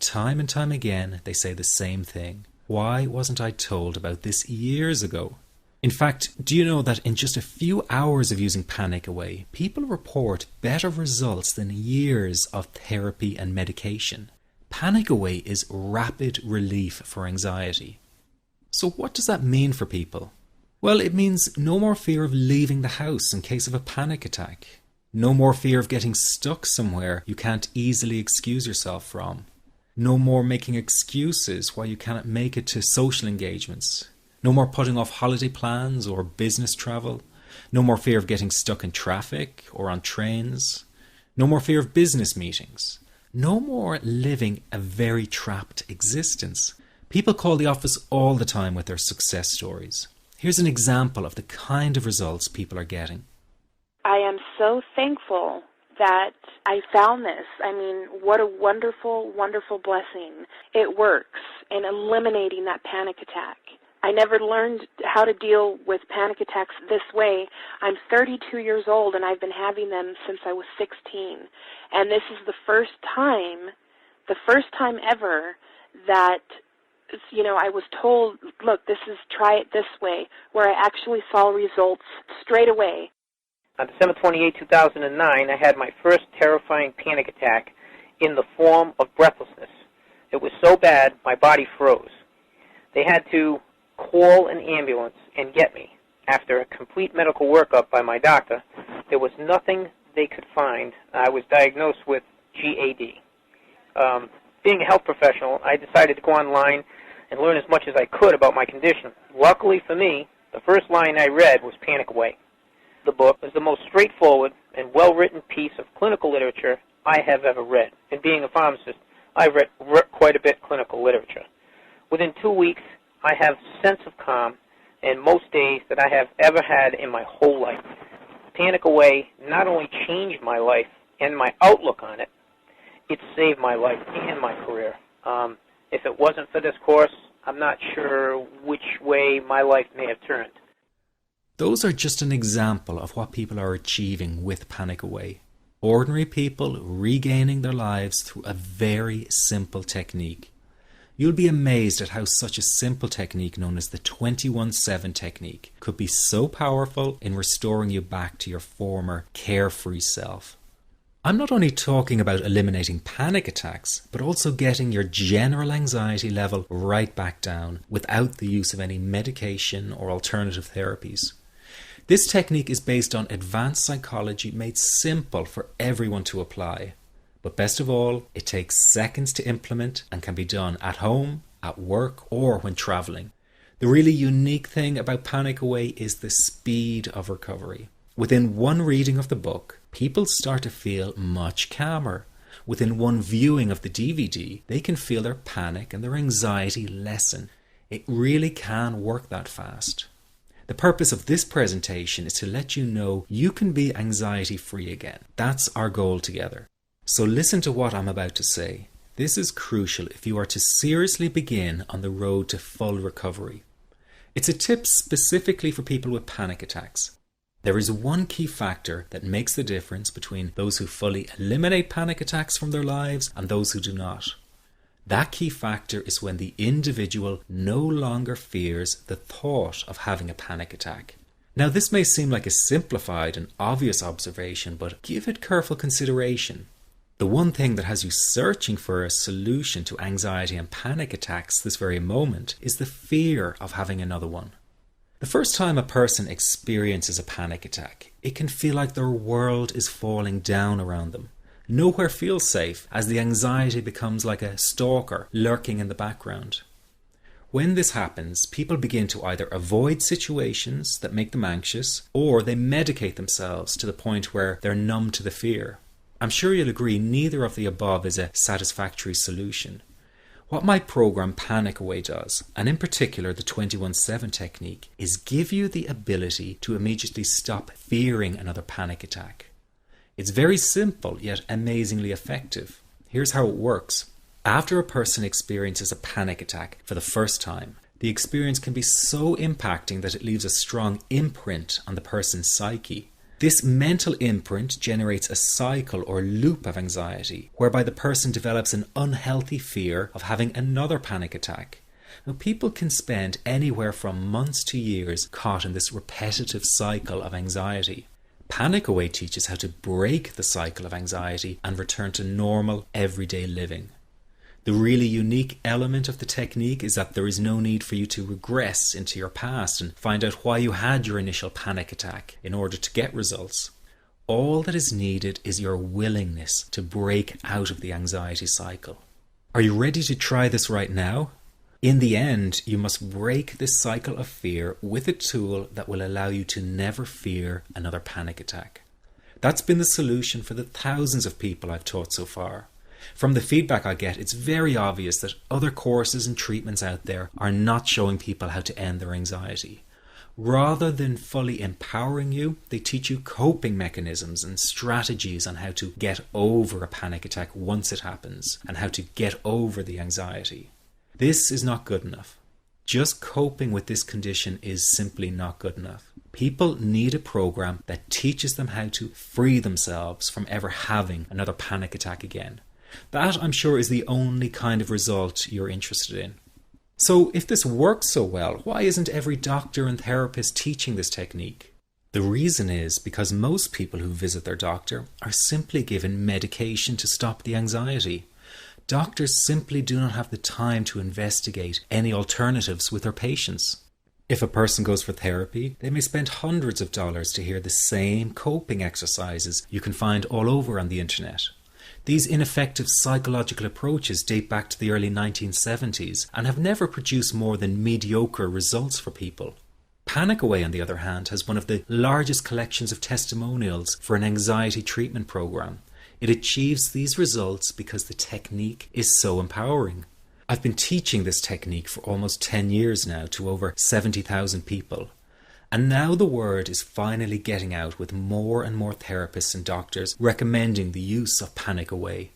time and time again, they say the same thing. Why wasn't I told about this years ago? In fact, do you know that in just a few hours of using Panic Away, people report better results than years of therapy and medication? Panic Away is rapid relief for anxiety. So what does that mean for people? Well, it means no more fear of leaving the house in case of a panic attack. No more fear of getting stuck somewhere you can't easily excuse yourself from. No more making excuses why you cannot make it to social engagements. No more putting off holiday plans or business travel. No more fear of getting stuck in traffic or on trains. No more fear of business meetings. No more living a very trapped existence. People call the office all the time with their success stories. Here's an example of the kind of results people are getting. I am so thankful that I found this. I mean, what a wonderful, wonderful blessing. It works in eliminating that panic attack. I never learned how to deal with panic attacks this way. I'm 32 years old and I've been having them since I was 16. And this is the first time ever that, I was told, look, try it this way, where I actually saw results straight away. On December 28, 2009, I had my first terrifying panic attack in the form of breathlessness. It was so bad, my body froze. They had to call an ambulance and get me. After a complete medical workup by my doctor, there was nothing they could find. I was diagnosed with GAD. Being a health professional, I decided to go online and learn as much as I could about my condition. Luckily for me, the first line I read was Panic Away. The book was the most straightforward and well-written piece of clinical literature I have ever read. And being a pharmacist, I've read quite a bit of clinical literature. Within 2 weeks, I have a sense of calm in most days that I have ever had in my whole life. Panic Away not only changed my life and my outlook on it, it saved my life and my career. If it wasn't for this course, I'm not sure which way my life may have turned. Those are just an example of what people are achieving with Panic Away. Ordinary people regaining their lives through a very simple technique. You'll be amazed at how such a simple technique known as the 21-7 technique could be so powerful in restoring you back to your former carefree self. I'm not only talking about eliminating panic attacks, but also getting your general anxiety level right back down without the use of any medication or alternative therapies. This technique is based on advanced psychology made simple for everyone to apply. But best of all, it takes seconds to implement and can be done at home, at work, or when traveling. The really unique thing about Panic Away is the speed of recovery. Within one reading of the book, people start to feel much calmer. Within one viewing of the DVD, they can feel their panic and their anxiety lessen. It really can work that fast. The purpose of this presentation is to let you know you can be anxiety-free again. That's our goal together. So listen to what I'm about to say. This is crucial if you are to seriously begin on the road to full recovery. It's a tip specifically for people with panic attacks. There is one key factor that makes the difference between those who fully eliminate panic attacks from their lives and those who do not. That key factor is when the individual no longer fears the thought of having a panic attack. Now, this may seem like a simplified and obvious observation, but give it careful consideration. The one thing that has you searching for a solution to anxiety and panic attacks this very moment is the fear of having another one. The first time a person experiences a panic attack, it can feel like their world is falling down around them. Nowhere feels safe as the anxiety becomes like a stalker lurking in the background. When this happens, people begin to either avoid situations that make them anxious, or they medicate themselves to the point where they're numb to the fear. I'm sure you'll agree neither of the above is a satisfactory solution. What my program Panic Away does, and in particular the 21-7 technique, is give you the ability to immediately stop fearing another panic attack. It's very simple yet amazingly effective. Here's how it works. After a person experiences a panic attack for the first time, the experience can be so impacting that it leaves a strong imprint on the person's psyche. This mental imprint generates a cycle or loop of anxiety, whereby the person develops an unhealthy fear of having another panic attack. Now, people can spend anywhere from months to years caught in this repetitive cycle of anxiety. Panic Away teaches how to break the cycle of anxiety and return to normal, everyday living. The really unique element of the technique is that there is no need for you to regress into your past and find out why you had your initial panic attack in order to get results. All that is needed is your willingness to break out of the anxiety cycle. Are you ready to try this right now? In the end, you must break this cycle of fear with a tool that will allow you to never fear another panic attack. That's been the solution for the thousands of people I've taught so far. From the feedback I get, it's very obvious that other courses and treatments out there are not showing people how to end their anxiety. Rather than fully empowering you, they teach you coping mechanisms and strategies on how to get over a panic attack once it happens and how to get over the anxiety. This is not good enough. Just coping with this condition is simply not good enough. People need a program that teaches them how to free themselves from ever having another panic attack again. That, I'm sure, is the only kind of result you're interested in. So if this works so well, why isn't every doctor and therapist teaching this technique? The reason is because most people who visit their doctor are simply given medication to stop the anxiety. Doctors simply do not have the time to investigate any alternatives with their patients. If a person goes for therapy, they may spend hundreds of dollars to hear the same coping exercises you can find all over on the internet. These ineffective psychological approaches date back to the early 1970s and have never produced more than mediocre results for people. Panic Away, on the other hand, has one of the largest collections of testimonials for an anxiety treatment program. It achieves these results because the technique is so empowering. I've been teaching this technique for almost 10 years now to over 70,000 people. And now the word is finally getting out with more and more therapists and doctors recommending the use of Panic Away.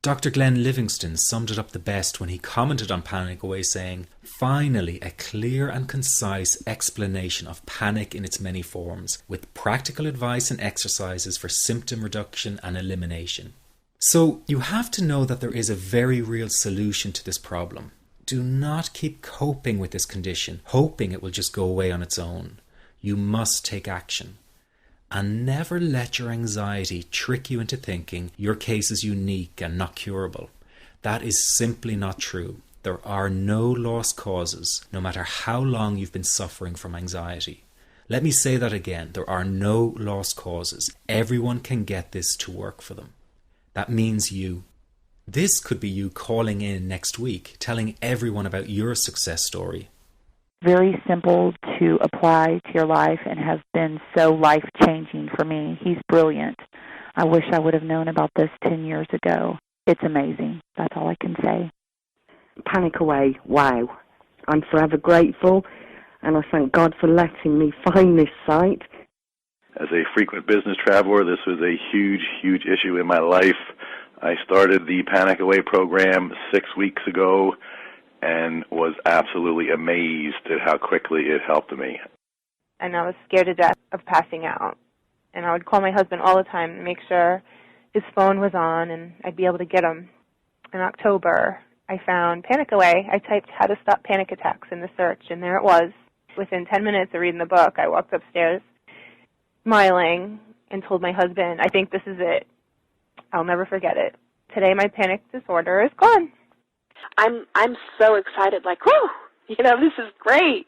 Dr. Glenn Livingston summed it up the best when he commented on Panic Away saying, "Finally, a clear and concise explanation of panic in its many forms, with practical advice and exercises for symptom reduction and elimination." So you have to know that there is a very real solution to this problem. Do not keep coping with this condition, hoping it will just go away on its own. You must take action. And never let your anxiety trick you into thinking your case is unique and not curable. That is simply not true. There are no lost causes, no matter how long you've been suffering from anxiety. Let me say that again. There are no lost causes. Everyone can get this to work for them. That means you. This could be you calling in next week, telling everyone about your success story. Very simple to apply to your life and has been so life-changing for me. He's brilliant. I wish I would have known about this 10 years ago. It's amazing. That's all I can say. Panic Away, wow. I'm forever grateful, and I thank God for letting me find this site. As a frequent business traveler, this was a huge, huge issue in my life. I started the Panic Away program 6 weeks ago and was absolutely amazed at how quickly it helped me. And I was scared to death of passing out. And I would call my husband all the time to make sure his phone was on and I'd be able to get him. In October, I found Panic Away. I typed "how to stop panic attacks" in the search, and there it was. Within 10 minutes of reading the book, I walked upstairs smiling and told my husband, "I think this is it. I'll never forget it. Today my panic disorder is gone." I'm so excited, like, whoo, this is great.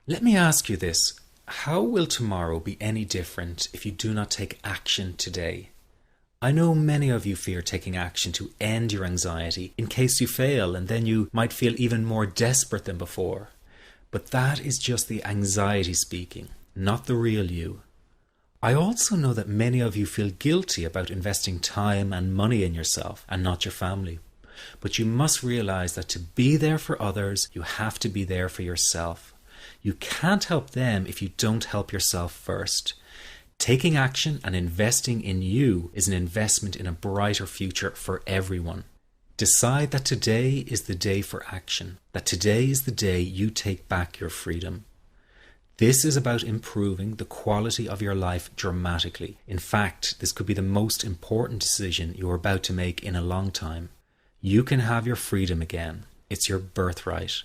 Let me ask you this. How will tomorrow be any different if you do not take action today? I know many of you fear taking action to end your anxiety in case you fail, and then you might feel even more desperate than before. But that is just the anxiety speaking, not the real you. I also know that many of you feel guilty about investing time and money in yourself and not your family. But you must realize that to be there for others, you have to be there for yourself. You can't help them if you don't help yourself first. Taking action and investing in you is an investment in a brighter future for everyone. Decide that today is the day for action, that today is the day you take back your freedom. This is about improving the quality of your life dramatically. In fact, this could be the most important decision you're about to make in a long time. You can have your freedom again. It's your birthright.